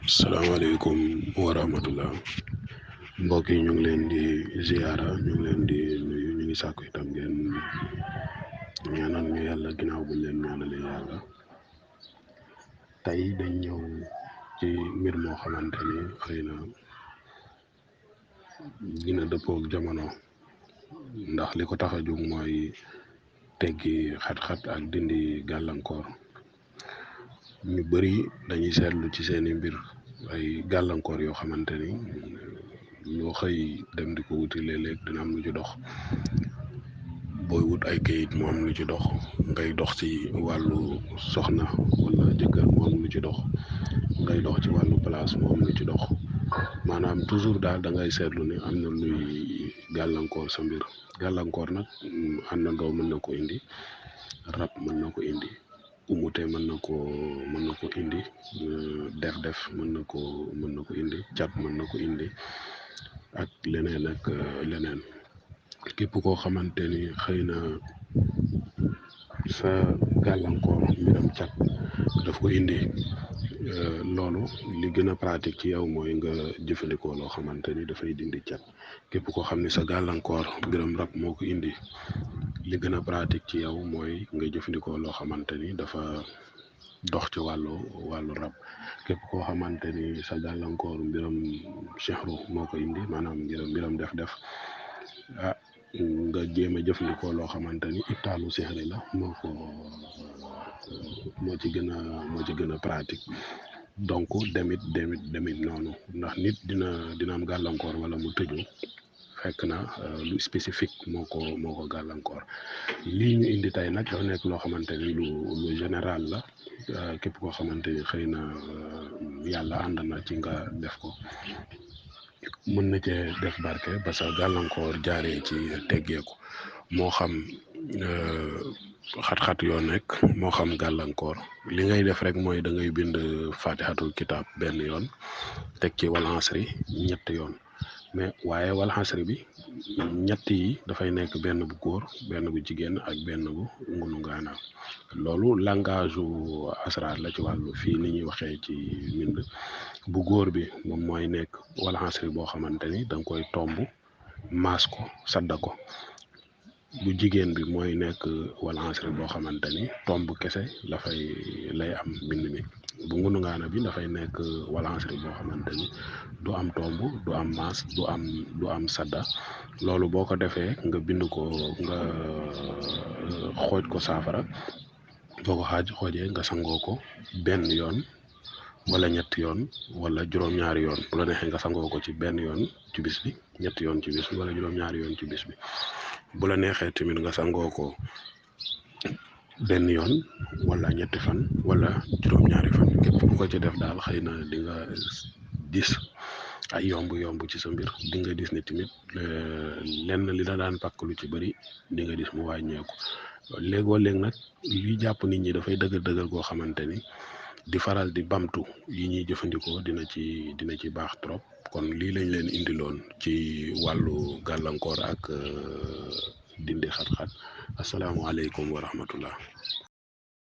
salaamaaleykum wa rahmatullah mbokk yi ñu ngi leen di ziara ñu ngi leen di nuyu ñu ngi sàkku itam ngeen ñaanal ñu yàlla ginnaaw bu leen ñaanalee yàlla tey dañ ñëw ci mbir moo xamante ni xëy na dina dëppook jamono ndax li ko tax a jóg mooy teggi xat-xat ak dindi gàllankoor. ñu bëri dañuy seetlu ci seeni mbir ay gàllankoor yoo xamante ni ñoo xëy dem di ko wuti léeg-léeg dina am lu ci dox booy wut ay kayit mu am lu ci dox ngay dox ci wàllu soxna wala jëkkër mu am lu ci dox ngay dox ci wàllu place mu am lu ci dox maanaam toujours daal da ngay seetlu ne am na luy gàllankoor sa mbir gàllankoor nag àndandoo mën na ko indi rab mën na ko indi umute mën na ko indi def mën na ko indi cat mën na ko indi ak leneen ak leneen képp koo xamante ni xëy na sa gàllankoor mbiram cat daf ko indi loolu li gën a pratique ci yow mooy nga jëfandikoo loo xamante ni dafay dindi cat képp koo xam ne sa gàllankoor mbiram rab moo ko indi li gën a pratique ci yow mooy nga jëfandikoo loo xamante ni dafa dox ci wàllu rab képp koo xamante ni sa gàllankoor mbiram sihru moo ko indi maanaam mbiram def nga jéem a jëfandikoo loo xamante ni ibtaalu sihri la moo ci gën a pratique donc demit noonu ndax nit dina am gàllankoor wala mu tëju fekk na lu spécifique moo ko gàllankoor lii ñu indi tey nag dafa nekk loo xamante ni lu général la képp koo xamante ni xëy na yàlla ànd na ci nga def ko mën na cee def barke ba sa gàllankoor jaaree ci teggeeku moo xam xat-xat yoo nekk moo xam gàllankoor li ngay def rek mooy da ngay bind fatihatul kitab benn yoon teg ci wal asri ñetti yoon mais waaye wal asri bi ñett yi dafay nekk benn bu góor benn bu jigéen ak benn bu ngunu ngaana loolu langage u Asrars la ci wàllu fii ni ñuy waxee ci mbind bu góor bi moom mooy nekk wal asri boo xamante ni da nga koy tomb maas ko sadda ko bu jigéen bi mooy nekk wal asri boo xamante ni tomb kese lay am mbind mi bu ngunu ngaana bi dafay nekk wal asri boo xamante ni du am tomb du am maas du am sadda loolu boo ko defee nga bind ko nga xooj ko saafara boo ko xoojee nga sangoo ko benn yoon wala ñetti yoon wala juróom-ñaari yoon bu la neexee nga sangoo ko ci benn yoon ci bis bi ñetti yoon ci bis bi wala juróom-ñaari yoon ci bis bi bu la neexee tamit nga sangoo ko benn yoon wala ñetti fan wala juróom-ñaari fan képp ku ko ci def daal xëy na di nga gis ay yomb ci sa mbir di nga gis ne tamit lenn li la daan pàkk lu ci bëri di nga gis mu wàññeeku léegoo léeg nag liy jàpp nit ñi dafay dëgër goo xamante ni di faral di bamtu yi ñuy jëfandikoo dina ci baax trop kon lii lañ leen indiloon ci wàllu gàllankoor ak dindi xat-xat asalaamaaleykum wa rahmatullah